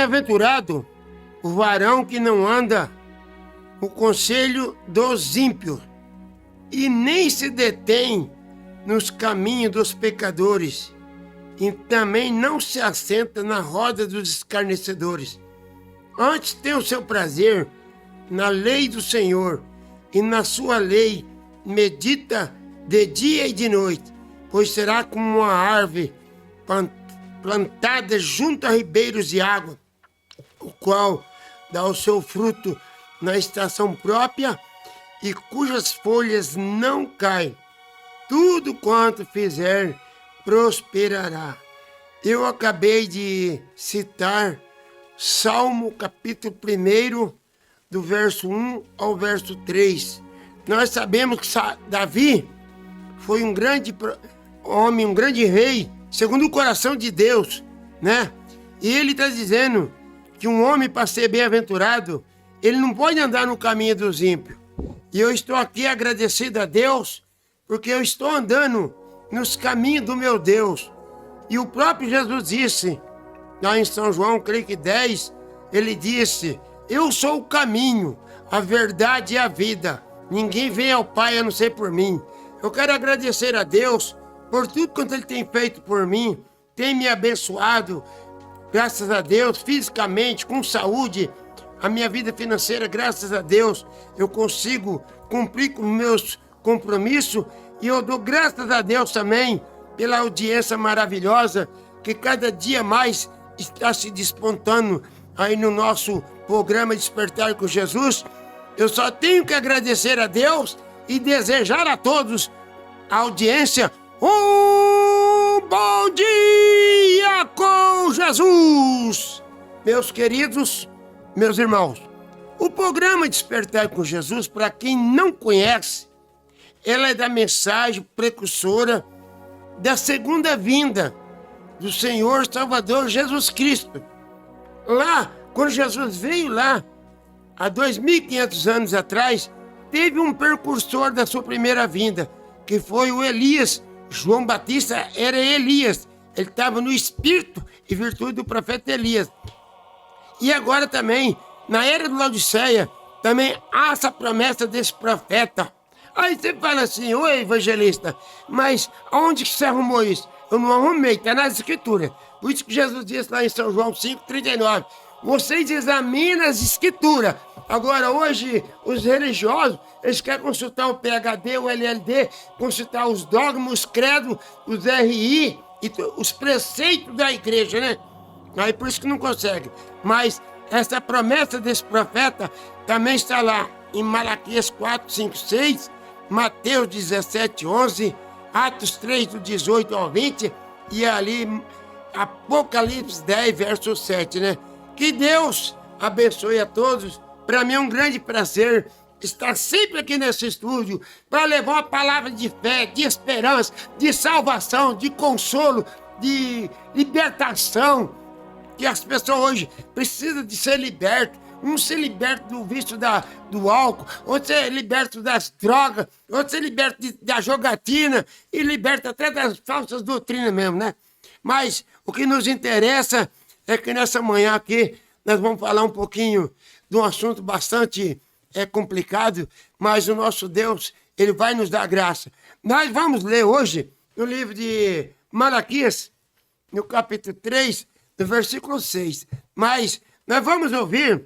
Bem-aventurado o varão que não anda no conselho dos ímpios e nem se detém nos caminhos dos pecadores, e também não se assenta na roda dos escarnecedores. Antes tem o seu prazer na lei do Senhor, e na sua lei medita de dia e de noite, pois será como uma árvore plantada junto a ribeiros de água, o qual dá o seu fruto na estação própria e cujas folhas não caem. Tudo quanto fizer prosperará. Eu acabei de citar Salmo capítulo 1, do verso 1 ao verso 3. Nós sabemos que Davi foi um grande homem, um grande rei, segundo o coração de Deus, né? E ele está dizendo que um homem, para ser bem-aventurado, ele não pode andar no caminho dos ímpios. E eu estou aqui agradecido a Deus, porque eu estou andando nos caminhos do meu Deus. E o próprio Jesus disse, lá em São João, creio que 10, ele disse: eu sou o caminho, a verdade e a vida. Ninguém vem ao Pai a não ser por mim. Eu quero agradecer a Deus por tudo quanto Ele tem feito por mim. Tem me abençoado, graças a Deus, fisicamente, com saúde. A minha vida financeira, graças a Deus, eu consigo cumprir com meus compromissos. E eu dou graças a Deus também pela audiência maravilhosa que cada dia mais está se despontando aí no nosso programa Despertar com Jesus. Eu só tenho que agradecer a Deus e desejar a todos a audiência um bom dia com Jesus. Meus queridos, meus irmãos, o programa Despertar com Jesus, para quem não conhece, ela é da mensagem precursora da segunda vinda do Senhor Salvador Jesus Cristo. Lá, quando Jesus veio lá, há 2.500 anos atrás, teve um precursor da sua primeira vinda, que foi o Elias. João Batista era Elias. Ele estava no espírito e virtude do profeta Elias. E agora também, na era de Laodiceia, também há essa promessa desse profeta. Aí você fala assim: oi, evangelista, mas aonde que você arrumou isso? Eu não arrumei, está nas escrituras. Por isso que Jesus disse lá em São João 5,39, vocês examinam as escrituras. Agora, hoje, os religiosos, eles querem consultar o PhD, o LLD, consultar os dogmas, os credos, os RI, e os preceitos da igreja, né? Aí por isso que não consegue. Mas essa promessa desse profeta também está lá em Malaquias 4, 5, 6, Mateus 17, 11, Atos 3, do 18 ao 20, e ali Apocalipse 10, verso 7, né? Que Deus abençoe a todos. Para mim é um grande prazer estar sempre aqui nesse estúdio para levar uma palavra de fé, de esperança, de salvação, de consolo, de libertação, que as pessoas hoje precisam de ser libertas. Um ser liberto do vício do álcool, outro ser liberto das drogas, outro ser liberto da jogatina e liberto até das falsas doutrinas mesmo, né? Mas o que nos interessa é que nessa manhã aqui nós vamos falar um pouquinho de um assunto bastante complicado, mas o nosso Deus, Ele vai nos dar graça. Nós vamos ler hoje no livro de Malaquias, no capítulo 3, no versículo 6. Mas nós vamos ouvir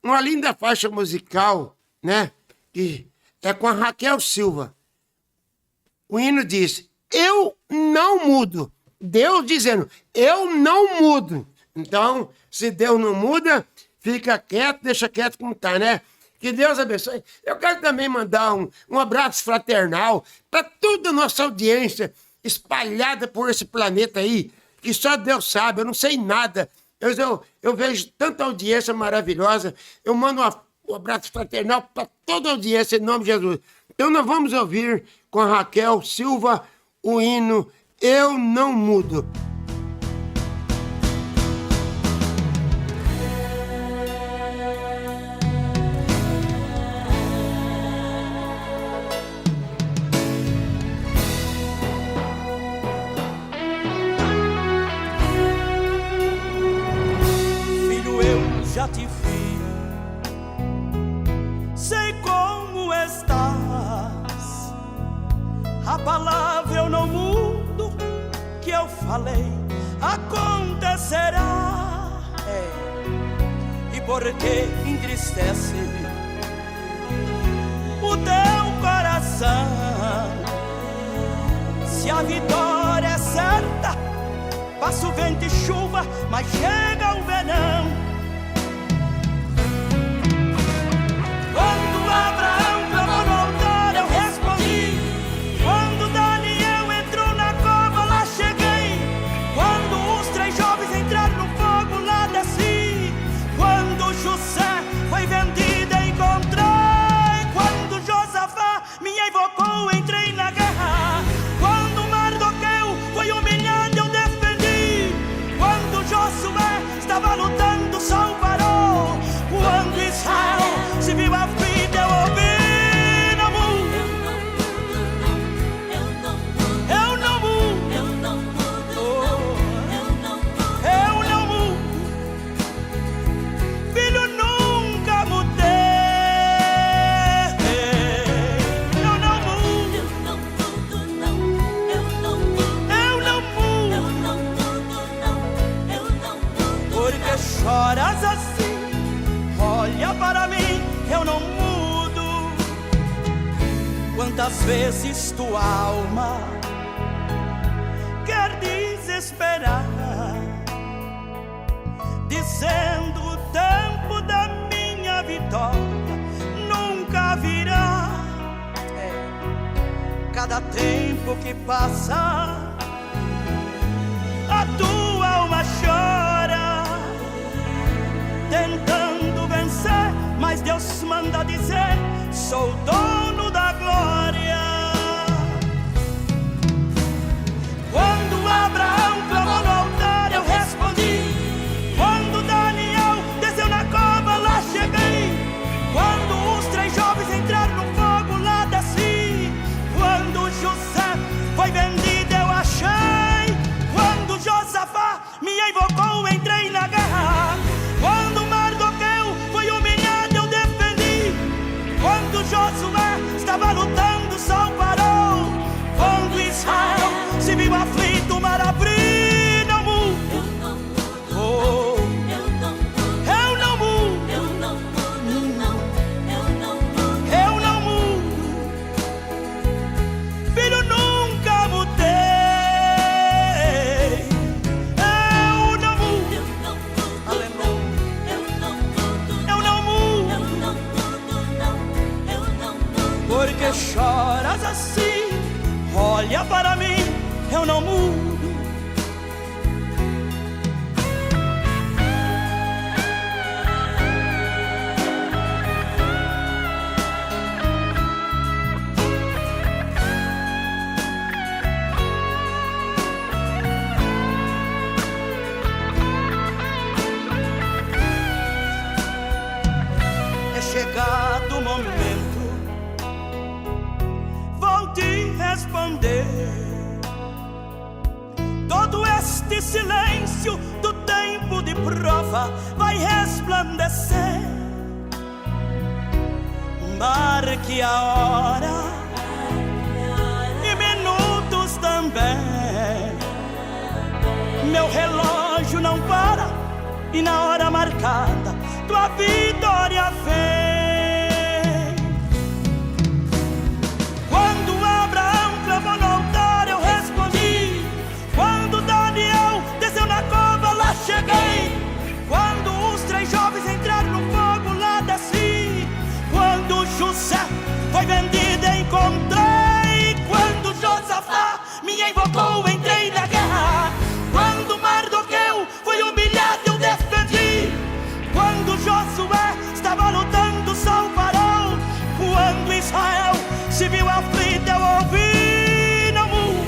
uma linda faixa musical, né? Que é com a Raquel Silva. O hino diz: eu não mudo. Deus dizendo: eu não mudo. Então, se Deus não muda, fica quieto, deixa quieto como tá, né? Que Deus abençoe. Eu quero também mandar um abraço fraternal para toda a nossa audiência espalhada por esse planeta aí, que só Deus sabe, eu não sei nada. Eu vejo tanta audiência maravilhosa. Eu mando um abraço fraternal para toda a audiência, em nome de Jesus. Então nós vamos ouvir com a Raquel Silva o hino Eu Não Mudo. A palavra eu não mudo, que eu falei acontecerá. E por que entristece o teu coração? Se a vitória é certa, passa o vento e chuva, mas chega o verão. Quando Abraão clamou no altar, eu respondi. Quando Daniel entrou na cova, lá cheguei. Quando os 3 jovens entraram no fogo, lá desci. Quando José foi vendido, encontrei. Quando Josafá me invocou, entrei na guerra. Quando Mardoqueu foi humilhado, eu defendi. Quando Josué estava lutando, o sol parou. Quando Israel se viu aflito, eu ouvi. Não mudo, eu não mudo, eu não mudo, eu não mudo, eu não mudo. Filho, nunca mudei. Eu não mudo, eu não mudo, não. Eu não mudo, eu não mudo, eu não mudo, não. Eu não mudo. Por que choras assim? Olha para mim, eu não mudo. Quantas vezes tua alma quer desesperar, dizendo o tempo da minha vitória nunca virá. Cada tempo que passa, a tua alma chora, tentando vencer, mas Deus manda dizer: sou dono da glória. Quando Abraão clamou no altar, eu respondi. Quando Daniel desceu na cova, lá cheguei. Quando os 3 jovens entraram no fogo, lá desci. Quando José foi vendido, eu achei. Quando Josafá me invocou, entrei na guerra. Quando Mardoqueu foi humilhado, eu defendi. Quando Josué estava lutando, o sol parou. Quando Israel se viu aflito, o mar abriu. Não mudo, oh, eu não mudo, eu não mudo, não. Eu não mudo. Filho, nunca mudei. Eu não mudo, aleluia. Eu não mudo. Por que choras assim? Olha para mim, eu não mudo. É chegado o momento, vou te responder. Todo este silêncio do tempo de prova vai resplandecer. Marque a hora e minutos também. Meu relógio não para e na hora marcada tua vitória vem. Quando Abraão clamou no altar, eu respondi. Quando Daniel desceu na cova, lá cheguei. Quando os 3 jovens entraram no fogo, lá desci. Quando José foi vendido, encontrei. Quando Josafá me invocou, entrei na guerra. Quando Mardoqueu foi humilhado, eu defendi. Quando Josué estava lutando, o sol parou. Quando Israel se viu aflito, eu ouvi. Não mudo,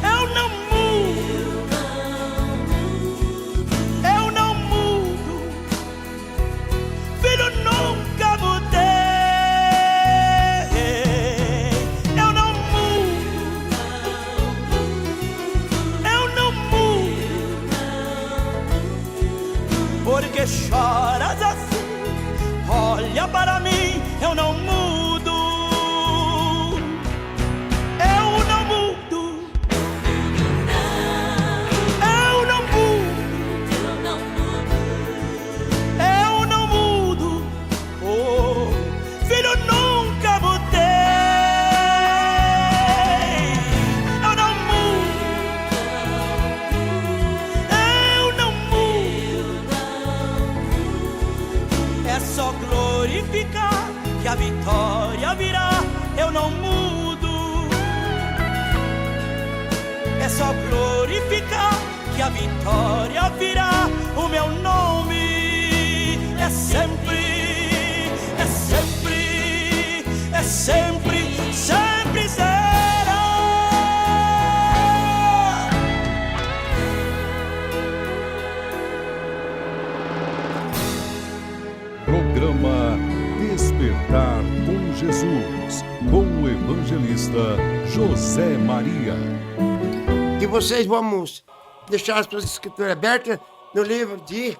eu não mudo, eu não mudo. Filho, nunca mudei. Eu não mudo, eu não mudo. Por que choras assim? Olha para mim, eu não mudo. que a vitória virá, eu não mudo. É só glorificar que a vitória virá, o meu nome é sempre, é sempre, é sempre, sempre será. Programa Despertar com Jesus, com o evangelista José Maria. E vocês vamos deixar as suas escrituras abertas no livro de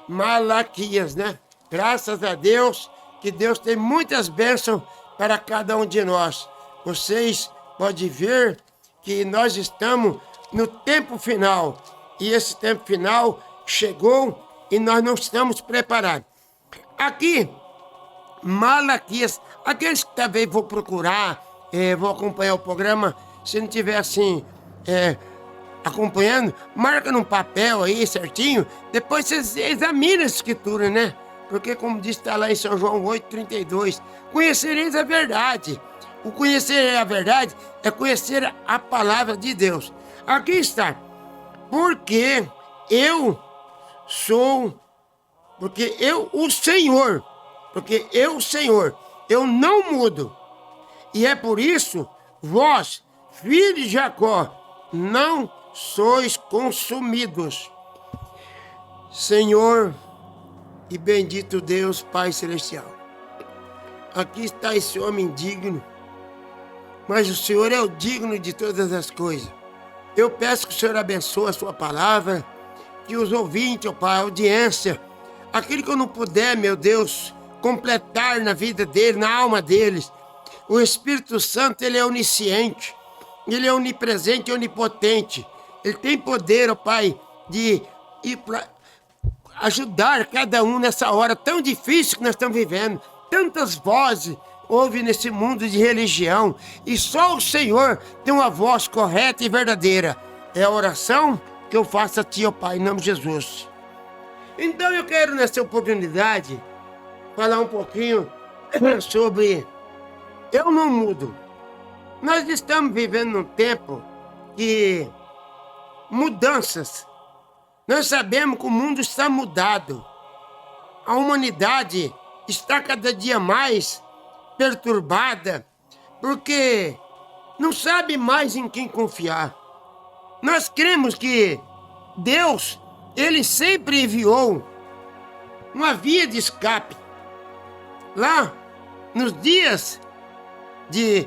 Malaquias, né? Graças a Deus, que Deus tem muitas bênçãos para cada um de nós. Vocês podem ver que nós estamos no tempo final. E esse tempo final chegou e nós não estamos preparados. Aqui, Malaquias, aqueles que talvez vão procurar, vão acompanhar o programa, se não tiver assim, acompanhando, marca num papel aí certinho, depois vocês examinam a escritura, né? Porque como diz, está lá em São João 8,32, conhecereis a verdade. O conhecer a verdade é conhecer a palavra de Deus. Aqui está, porque eu, o Senhor, eu não mudo. E é por isso, vós, filhos de Jacó, não sois consumidos. Senhor e bendito Deus, Pai Celestial. Aqui está esse homem digno, mas o Senhor é o digno de todas as coisas. Eu peço que o Senhor abençoe a sua palavra, que os ouvintes, ó Pai, a audiência, aquilo que eu não puder, meu Deus, completar na vida dele, na alma deles. O Espírito Santo, ele é onisciente, ele é onipresente e onipotente. Ele tem poder, ó Pai, de ir para ajudar cada um nessa hora tão difícil que nós estamos vivendo. Tantas vozes houve nesse mundo de religião e só o Senhor tem uma voz correta e verdadeira. É a oração que eu faço a Ti, ó Pai, em nome de Jesus. Então eu quero nessa oportunidade falar um pouquinho sobre eu não mudo. Nós estamos vivendo num tempo de mudanças. Nós sabemos que o mundo está mudado. A humanidade está cada dia mais perturbada porque não sabe mais em quem confiar. Nós cremos que Deus, Ele sempre enviou uma via de escape. Lá, nos dias de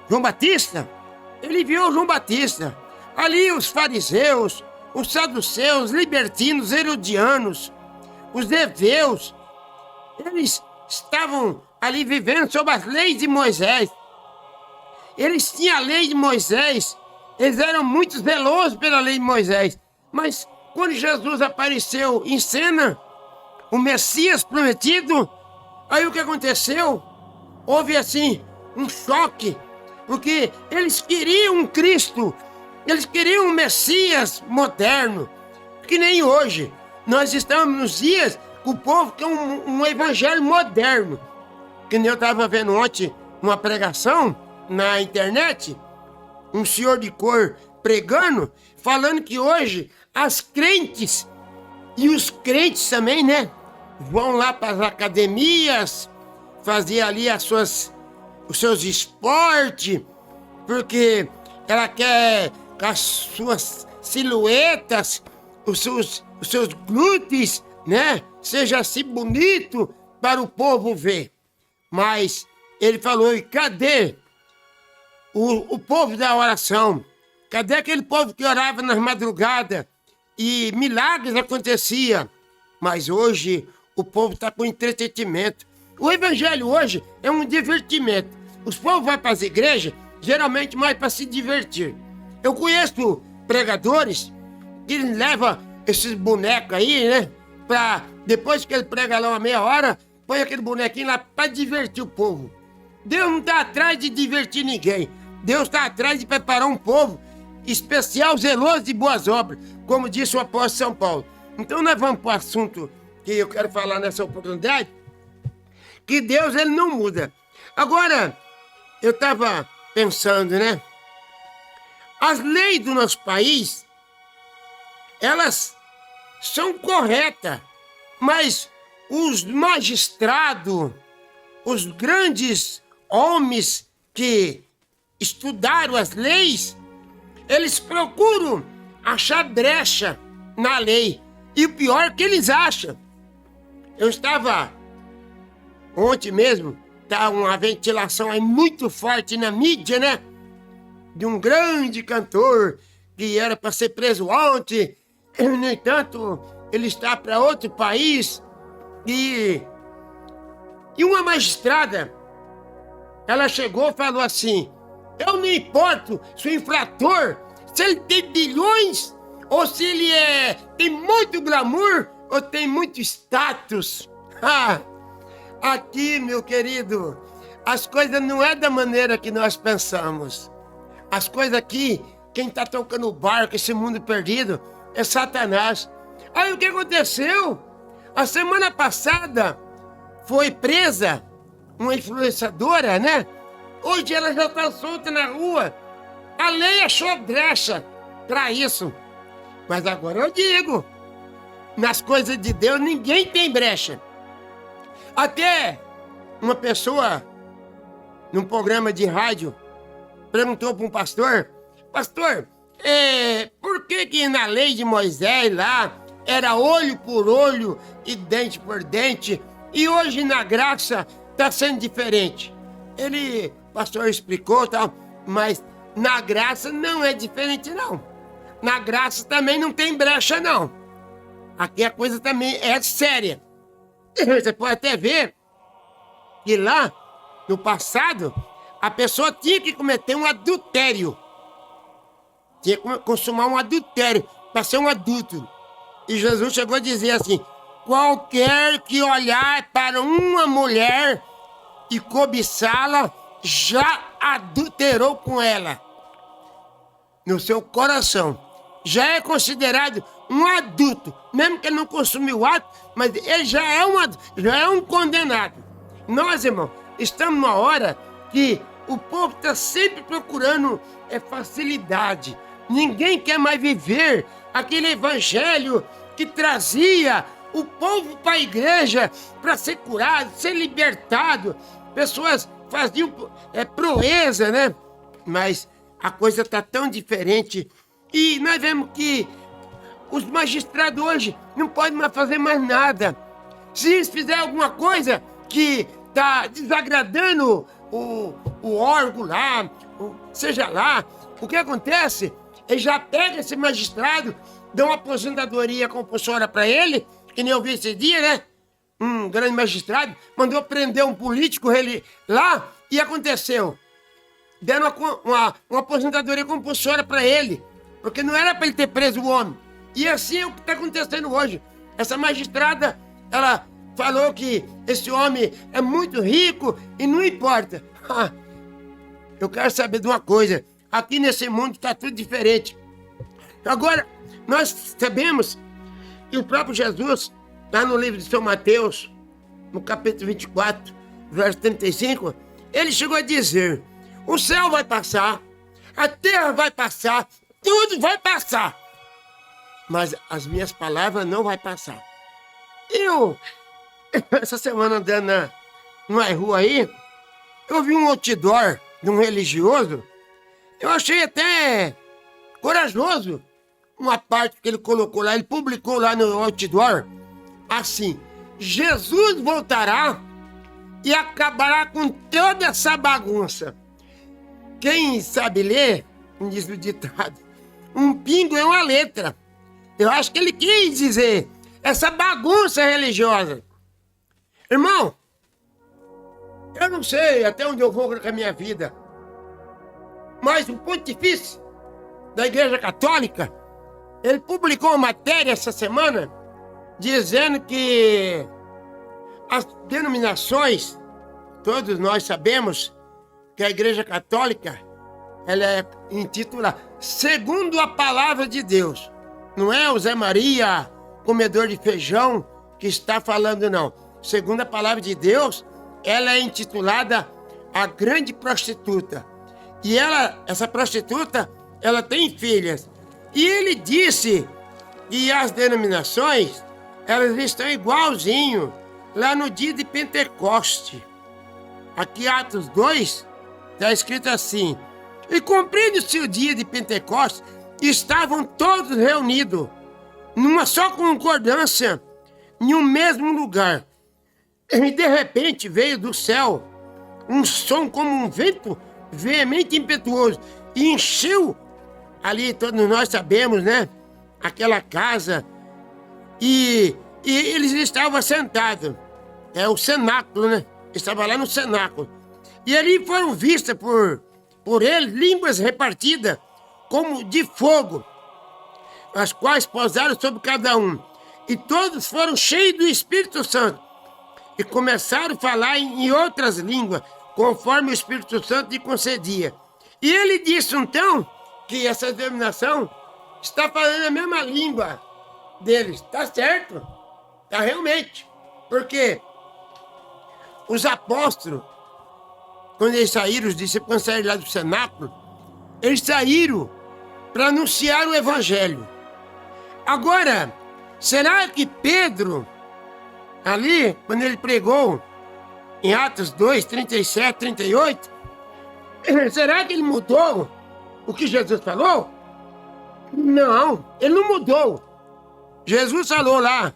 João Batista, Ele enviou João Batista. Ali os fariseus, os saduceus, libertinos, herodianos, os heveus, eles estavam ali vivendo sob as leis de Moisés. Eles tinham a lei de Moisés, eles eram muito zelosos pela lei de Moisés. Mas quando Jesus apareceu em cena, o Messias prometido, aí o que aconteceu? Houve assim um choque, porque eles queriam um Cristo, eles queriam um Messias moderno, que nem hoje. Nós estamos nos dias que o povo quer um evangelho moderno. Que nem eu estava vendo ontem uma pregação na internet, um senhor de cor pregando, falando que hoje as crentes e os crentes também, né, vão lá para as academias, fazer ali os seus esportes, porque ela quer com as suas silhuetas, os seus glúteos, né, seja assim bonito para o povo ver. Mas ele falou, e cadê o povo da oração? Cadê aquele povo que orava nas madrugadas e milagres aconteciam? Mas hoje o povo está com entretenimento. O evangelho hoje é um divertimento. Os povos vão para as igrejas, geralmente mais para se divertir. Eu conheço pregadores que levam esses bonecos aí, né? Para depois que ele prega lá uma meia hora, põe aquele bonequinho lá para divertir o povo. Deus não está atrás de divertir ninguém. Deus está atrás de preparar um povo especial, zeloso de boas obras, como disse o apóstolo São Paulo. Então nós vamos para o assunto que eu quero falar nessa oportunidade, que Deus ele não muda. Agora, eu estava pensando, né? As leis do nosso país, elas são corretas, mas os magistrados, os grandes homens que estudaram as leis, eles procuram achar brecha na lei. E o pior é que eles acham. Eu estava ontem mesmo, tá uma ventilação aí muito forte na mídia, né? De um grande cantor que era para ser preso ontem. No entanto, ele está para outro país. E uma magistrada, ela chegou e falou assim: eu não importo se o infrator, se ele tem bilhões, ou se ele tem muito glamour, ou tem muito status. Aqui, meu querido, as coisas não é da maneira que nós pensamos. As coisas aqui, quem está tocando o barco, esse mundo perdido, é Satanás. Aí o que aconteceu? A semana passada foi presa uma influenciadora, né? Hoje ela já está solta na rua. A lei achou brecha para isso. Mas agora eu digo, nas coisas de Deus ninguém tem brecha. Até uma pessoa, num programa de rádio, perguntou para um pastor: pastor, por que na lei de Moisés lá era olho por olho e dente por dente, e hoje na graça está sendo diferente? O pastor explicou tal, mas na graça não é diferente não. Na graça também não tem brecha não. Aqui a coisa também é séria. Você pode até ver que lá, no passado, a pessoa tinha que cometer um adultério. Tinha que consumar um adultério para ser um adulto. E Jesus chegou a dizer assim: qualquer que olhar para uma mulher e cobiçá-la, já adulterou com ela. No seu coração. Já é considerado um adulto. Mesmo que ele não consumiu o ato, mas ele já é um condenado. Nós, irmão, estamos numa hora que o povo está sempre procurando facilidade. Ninguém quer mais viver aquele evangelho que trazia o povo para a igreja para ser curado, ser libertado. Pessoas faziam proeza, né? Mas a coisa está tão diferente. E nós vemos que os magistrados hoje não podem mais fazer mais nada. Se eles fizerem alguma coisa que está desagradando o órgão lá, seja lá, o que acontece? Ele já pega esse magistrado, dá uma aposentadoria compulsória para ele, que nem eu vi esse dia, né? Um grande magistrado mandou prender um político lá e aconteceu. Deram uma aposentadoria compulsória para ele, porque não era para ele ter preso o homem. E assim é o que está acontecendo hoje. Essa magistrada, ela falou que esse homem é muito rico e não importa. Eu quero saber de uma coisa. Aqui nesse mundo está tudo diferente. Agora, nós sabemos que o próprio Jesus, lá no livro de São Mateus, no capítulo 24, verso 35, ele chegou a dizer: o céu vai passar, a terra vai passar, tudo vai passar, mas as minhas palavras não vão passar. Eu, essa semana andando numa rua aí, eu vi um outdoor de um religioso. Eu achei até corajoso uma parte que ele colocou lá, ele publicou lá no outdoor, assim: Jesus voltará e acabará com toda essa bagunça. Quem sabe ler, diz o ditado, um pingo é uma letra. Eu acho que ele quis dizer essa bagunça religiosa. Irmão, eu não sei até onde eu vou com a minha vida, mas o pontifício da Igreja Católica, ele publicou uma matéria essa semana dizendo que as denominações, todos nós sabemos que a Igreja Católica, ela é intitulada segundo a palavra de Deus. Não é o Zé Maria, comedor de feijão, que está falando, não. Segundo a palavra de Deus, ela é intitulada a grande prostituta. E essa prostituta, ela tem filhas. E ele disse que as denominações, elas estão igualzinho lá no dia de Pentecoste. Aqui Atos 2, está escrito assim: e cumprindo-se o dia de Pentecostes, estavam todos reunidos, numa só concordância, em um mesmo lugar. E de repente veio do céu um som como um vento veemente e impetuoso, e encheu, ali todos nós sabemos, né? Aquela casa, e eles estavam sentados, é o cenáculo, né? Estava lá no cenáculo. E ali foram vistas por ele línguas repartidas como de fogo, as quais pousaram sobre cada um. E todos foram cheios do Espírito Santo e começaram a falar em outras línguas, conforme o Espírito Santo lhe concedia. E ele disse então que essa denominação está falando a mesma língua deles. Está certo? Está realmente. Porque os apóstolos, quando eles saíram, os discípulos, quando saíram lá do cenáculo, eles saíram para anunciar o Evangelho. Agora, será que Pedro, ali, quando ele pregou, em Atos 2, 37, 38, será que ele mudou o que Jesus falou? Não, ele não mudou. Jesus falou lá,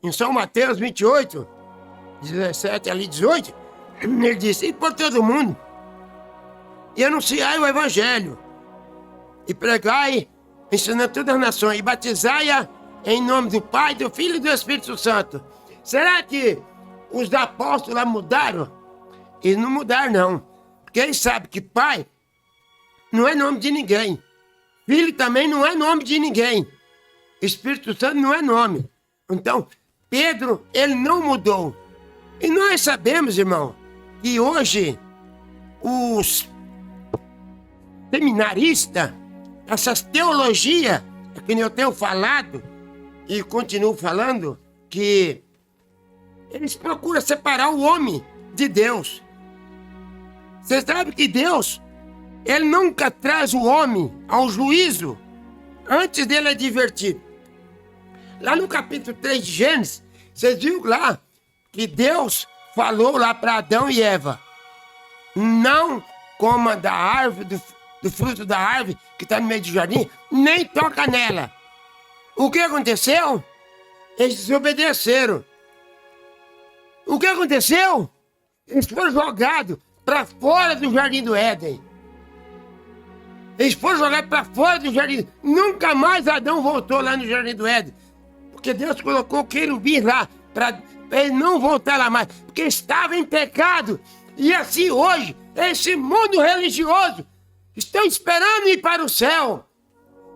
em São Mateus 28, 17 ali 18, ele disse: e por todo mundo, e anunciai o Evangelho, e pregai, ensinando todas as nações, e batizai-a em nome do Pai, do Filho e do Espírito Santo. Será que os apóstolos lá mudaram? Eles não mudaram, não. Porque eles sabem que Pai não é nome de ninguém. Filho também não é nome de ninguém. Espírito Santo não é nome. Então, Pedro, ele não mudou. E nós sabemos, irmão, que hoje os seminaristas, essas teologias, que eu tenho falado e continuo falando, que eles procuram separar o homem de Deus. Você sabe que Deus, ele nunca traz o homem ao juízo antes dele advertir. Lá no capítulo 3 de Gênesis, vocês viram lá que Deus falou lá para Adão e Eva: não coma da árvore, do fruto da árvore que está no meio do jardim, nem toca nela. O que aconteceu? Eles desobedeceram. O que aconteceu? Eles foram jogados para fora do jardim do Éden. Eles foram jogados para fora do jardim. Nunca mais Adão voltou lá no jardim do Éden. Porque Deus colocou querubins lá para ele não voltar lá mais. Porque estava em pecado. E assim hoje, esse mundo religioso estão esperando ir para o céu.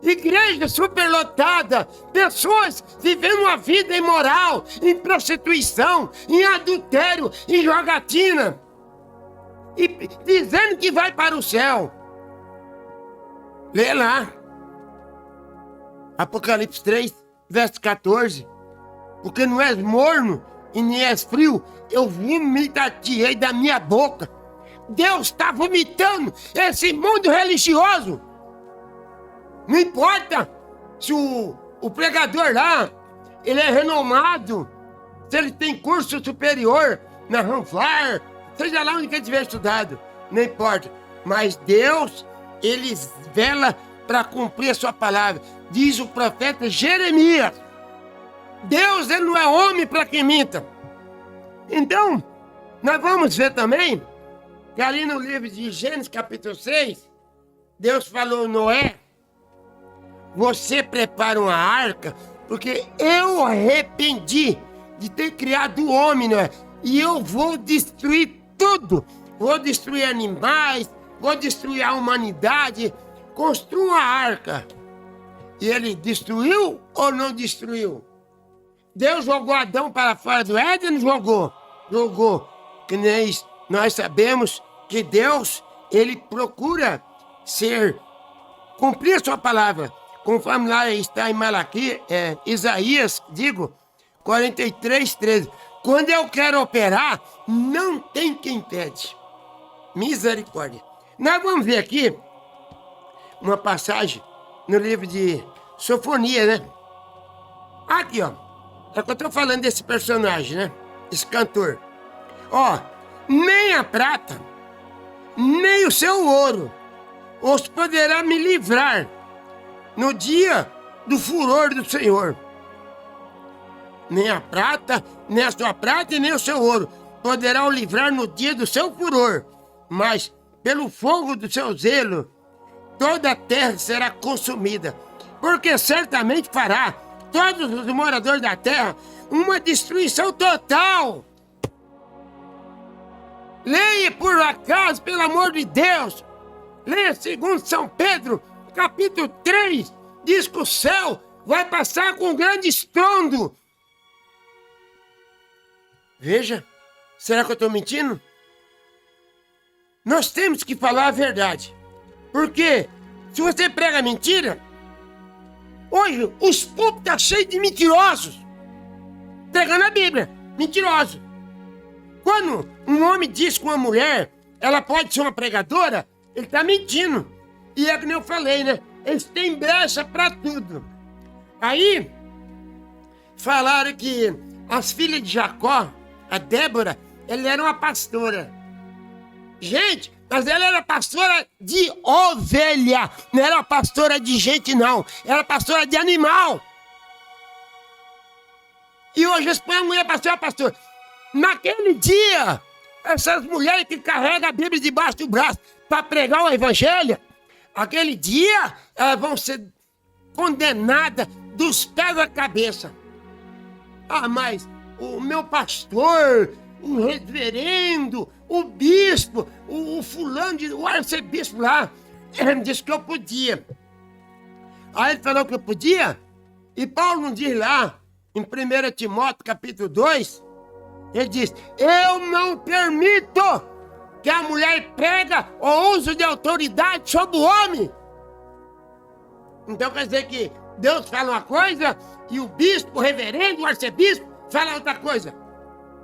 Igreja superlotada, pessoas vivendo uma vida imoral, em prostituição, em adultério, em jogatina, e dizendo que vai para o céu. Lê lá, Apocalipse 3, verso 14. Porque não és morno e nem és frio, eu vomitar-te-ei da minha boca. Deus está vomitando esse mundo religioso. Não importa se o pregador lá, ele é renomado, se ele tem curso superior na Ranflar, seja lá onde ele tiver estudado, não importa. Mas Deus, ele vela para cumprir a sua palavra. Diz o profeta Jeremias. Deus, ele não é homem para que minta. Então, nós vamos ver também que ali no livro de Gênesis capítulo 6, Deus falou: Noé, você prepara uma arca, porque eu arrependi de ter criado o homem, Noé, e eu vou destruir tudo. Vou destruir animais, vou destruir a humanidade. Construa uma arca. E ele destruiu ou não destruiu? Deus jogou Adão para fora do Éden ou não jogou? Jogou. Que nem nós sabemos que Deus, ele procura cumprir a sua palavra. Conforme lá está em Isaías, 43, 13. Quando eu quero operar, não tem quem impede. Misericórdia. Nós vamos ver aqui uma passagem no livro de Sofonia, né? Aqui, ó. É que eu tô falando desse personagem, né? Esse cantor. Ó, nem a prata, nem o seu ouro os poderá me livrar no dia do furor do Senhor. Nem a prata, nem a sua prata e nem o seu ouro poderá o livrar no dia do seu furor. Mas, pelo fogo do seu zelo, toda a terra será consumida. Porque certamente fará todos os moradores da terra uma destruição total. Leia por acaso, pelo amor de Deus. Leia segundo São Pedro, capítulo 3. Diz que o céu vai passar com um grande estrondo. Veja, será que eu estou mentindo? Nós temos que falar a verdade. Porque se você prega mentira, hoje os púlpitos estão cheios de mentirosos. Pregando a Bíblia, mentirosos. Quando um homem diz que uma mulher, ela pode ser uma pregadora, ele está mentindo. E é que nem eu falei, né? Eles têm brecha para tudo. Aí, falaram que as filhas de Jacó, a Débora, ela era uma pastora. Gente, mas ela era pastora de ovelha. Não era pastora de gente, não. Era pastora de animal. E hoje eles põem a mulher para ser a pastora. Naquele dia, essas mulheres que carregam a Bíblia debaixo do braço para pregar o evangelho, aquele dia elas vão ser condenadas dos pés à cabeça. Ah, mas o meu pastor, o reverendo, o bispo, o fulano, o arcebispo lá, ele disse que eu podia. Aí ele falou que eu podia, e Paulo não diz lá, em 1 Timóteo capítulo 2, ele diz, eu não permito que a mulher prega ou use de autoridade sobre o homem. Então quer dizer que Deus fala uma coisa e o bispo, o reverendo, o arcebispo fala outra coisa.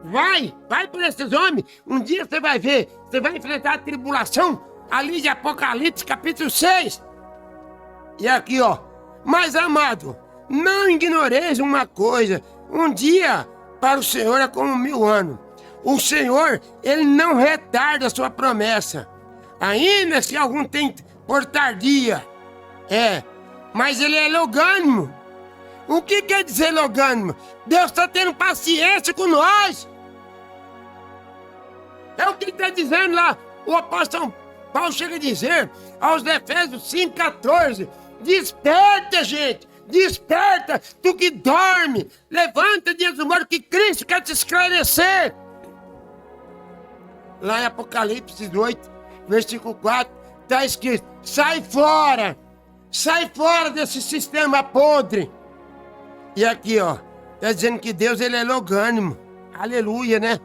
Vai por esses homens. Um dia você vai ver, você vai enfrentar a tribulação ali de Apocalipse capítulo 6. E aqui, ó, mas amado, não ignoreis uma coisa, um dia para o Senhor é como 1000 anos. O Senhor, ele não retarda a sua promessa, ainda se algum tem por tardia, mas ele é longânimo. O que quer dizer longânimo? Deus está tendo paciência com nós. É o que ele está dizendo lá, o apóstolo Paulo chega a dizer aos Efésios 5,14, desperta, gente. Desperta, tu que dorme, levanta dias do morto, que Cristo quer te esclarecer. Lá em Apocalipse 8, versículo 4, está escrito, sai fora desse sistema podre. E aqui, ó, está dizendo que Deus, ele é longânimo, aleluia, né?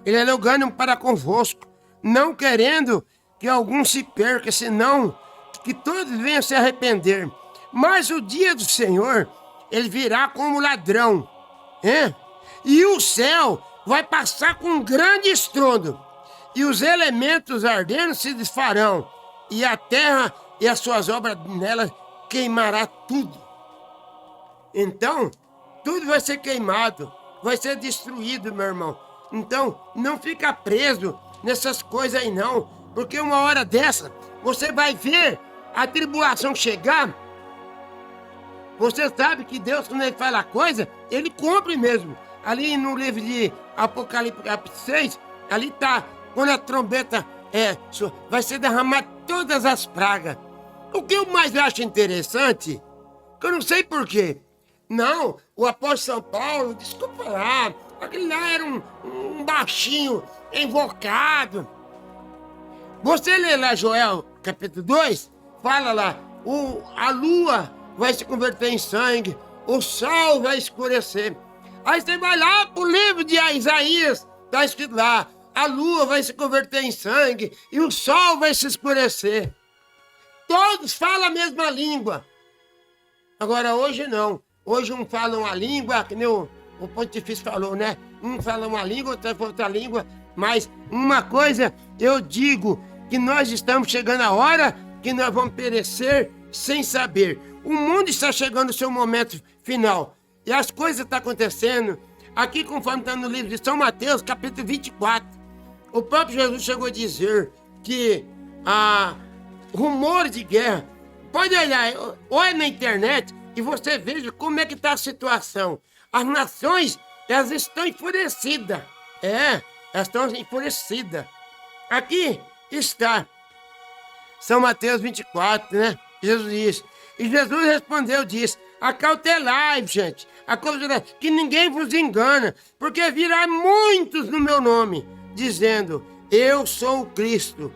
Ele é longânimo para convosco, não querendo que algum se perca, senão que todos venham se arrepender. Mas o dia do Senhor, ele virá como ladrão, e o céu vai passar com um grande estrondo, e os elementos ardendo se desfarão, e a terra e as suas obras nela queimará tudo. Então, tudo vai ser queimado, vai ser destruído, meu irmão. Então, não fica preso nessas coisas aí não, porque uma hora dessa, você vai ver a tribulação chegar. Você sabe que Deus, quando ele fala a coisa, ele cumpre mesmo. Ali no livro de Apocalipse 6, ali está, quando a trombeta vai ser derramada todas as pragas. O que eu mais acho interessante, que eu não sei porquê. Não, o apóstolo São Paulo, desculpa lá, aquele lá era um baixinho invocado. Você lê lá Joel, capítulo 2, fala lá, a lua vai se converter em sangue, o sol vai escurecer. Aí você vai lá pro livro de Isaías, tá escrito lá, a lua vai se converter em sangue e o sol vai se escurecer. Todos falam a mesma língua. Agora hoje não. Hoje um fala uma língua, que nem o o pontifício falou, né? Um fala uma língua, outro fala outra língua. Mas uma coisa eu digo, que nós estamos chegando a hora que nós vamos perecer sem saber. O mundo está chegando no seu momento final. E as coisas estão acontecendo. Aqui, conforme está no livro de São Mateus, capítulo 24, o próprio Jesus chegou a dizer que rumores de guerra. Pode olhar, olha na internet e você veja como é que está a situação. As nações, elas estão enfurecidas. Elas estão enfurecidas. Aqui está São Mateus 24, né? Jesus diz. E Jesus respondeu, disse, acautelai, gente, acautelai, que ninguém vos engana, porque virá muitos no meu nome, dizendo, eu sou o Cristo.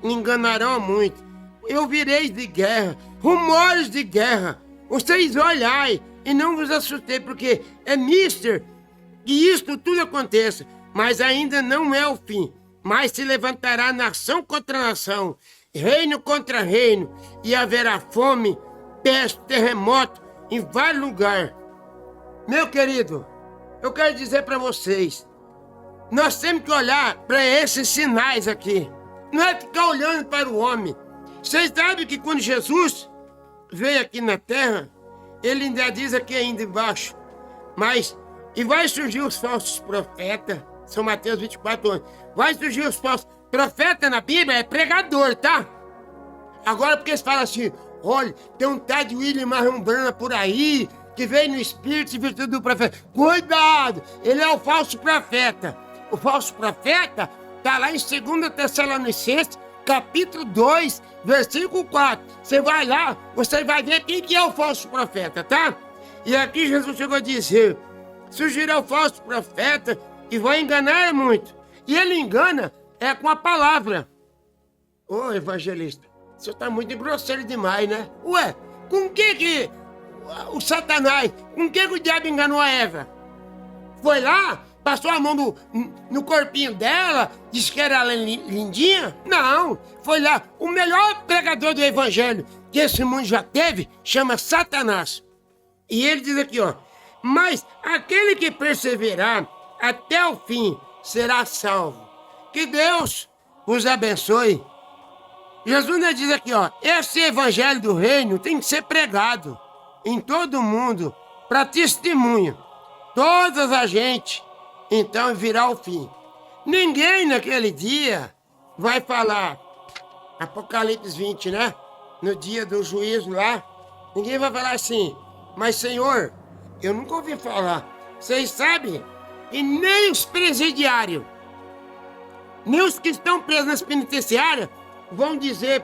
Enganarão a muito. Eu vireis de guerra, rumores de guerra. Vocês olhai e não vos assustei, porque é mister que isto tudo aconteça, mas ainda não é o fim. Mas se levantará nação contra nação, reino contra reino, e haverá fome, peste, terremoto em vários lugares. Meu querido, eu quero dizer para vocês, nós temos que olhar para esses sinais aqui. Não é ficar olhando para o homem. Vocês sabem que quando Jesus veio aqui na terra, ele ainda diz aqui ainda embaixo, e vai surgir os falsos profetas, São Mateus 24 anos, vai surgir os falsos profetas na Bíblia, é pregador, tá? Agora porque eles falam assim, olha, tem um tal de William Marrombrana por aí, que veio no espírito e virtude do profeta. Cuidado, ele é o falso profeta. O falso profeta está lá em 2 Tessalonicenses, capítulo 2, versículo 4. Você vai lá, você vai ver quem que é o falso profeta, tá? E aqui Jesus chegou a dizer, surgirá o falso profeta e vai enganar muito. E ele engana com a palavra. Ô evangelista, o senhor está muito grosseiro demais, né? Ué, com que o Satanás, com que o diabo enganou a Eva? Foi lá, passou a mão no corpinho dela, disse que era lindinha? Não, foi lá. O melhor pregador do evangelho que esse mundo já teve, chama Satanás. E ele diz aqui, ó, mas aquele que perseverar até o fim será salvo. Que Deus os abençoe. Jesus nos diz aqui, ó, esse evangelho do reino tem que ser pregado em todo mundo, para testemunho. Todas a gente, então virá o fim. Ninguém naquele dia vai falar, Apocalipse 20, né? No dia do juízo lá, ninguém vai falar assim, mas Senhor, eu nunca ouvi falar. Vocês sabem que nem os presidiários, nem os que estão presos nas penitenciárias, vão dizer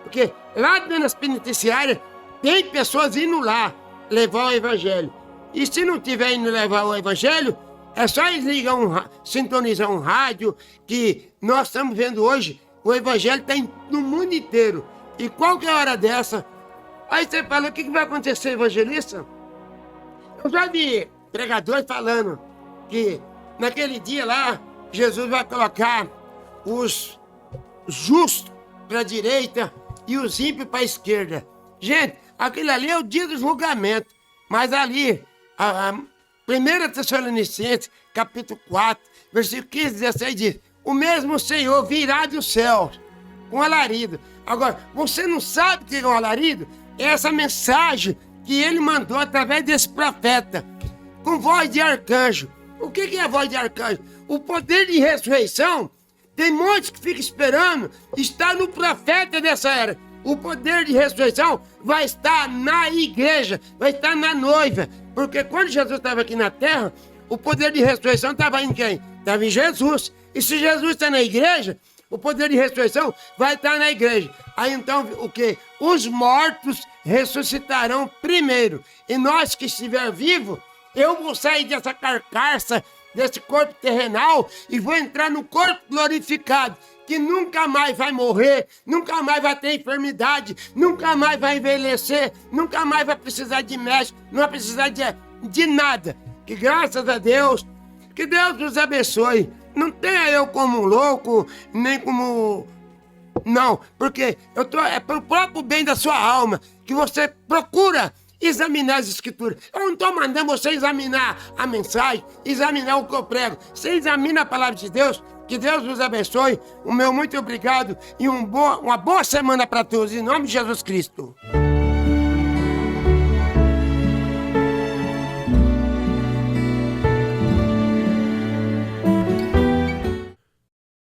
porque lá dentro das penitenciárias tem pessoas indo lá levar o evangelho. E se não tiver indo levar o evangelho, é só eles ligar sintonizar um rádio, que nós estamos vendo hoje, o evangelho está no mundo inteiro. E qualquer hora dessa, aí você fala, o que vai acontecer, evangelista? Eu já vi pregadores falando que naquele dia lá, Jesus vai colocar os justos para a direita e os ímpios para a esquerda. Gente, aquilo ali é o dia do julgamento. Mas ali, a 1 Tessalonicenses, capítulo 4, versículo 15 e 16 diz, o mesmo Senhor virá do céu com alarido. Agora, você não sabe o que é um alarido? É essa mensagem que ele mandou através desse profeta, com voz de arcanjo. O que é a voz de arcanjo? O poder de ressurreição. Tem muitos que ficam esperando, está no profeta dessa era. O poder de ressurreição vai estar na igreja, vai estar na noiva. Porque quando Jesus estava aqui na terra, o poder de ressurreição estava em quem? Estava em Jesus. E se Jesus está na igreja, o poder de ressurreição vai estar na igreja. Aí então, o quê? Os mortos ressuscitarão primeiro. E nós que estiver vivos, eu vou sair dessa carcaça, desse corpo terrenal, e vou entrar no corpo glorificado, que nunca mais vai morrer, nunca mais vai ter enfermidade, nunca mais vai envelhecer, nunca mais vai precisar de médico, não vai precisar de nada. Que graças a Deus, que Deus nos abençoe. Não tenha eu como um louco, nem como... Não, porque é pelo próprio bem da sua alma, que você procura examinar as escrituras. Eu não estou mandando você examinar a mensagem, examinar o que eu prego. Você examina a palavra de Deus. Que Deus nos abençoe. O meu muito obrigado e uma boa semana para todos, em nome de Jesus Cristo.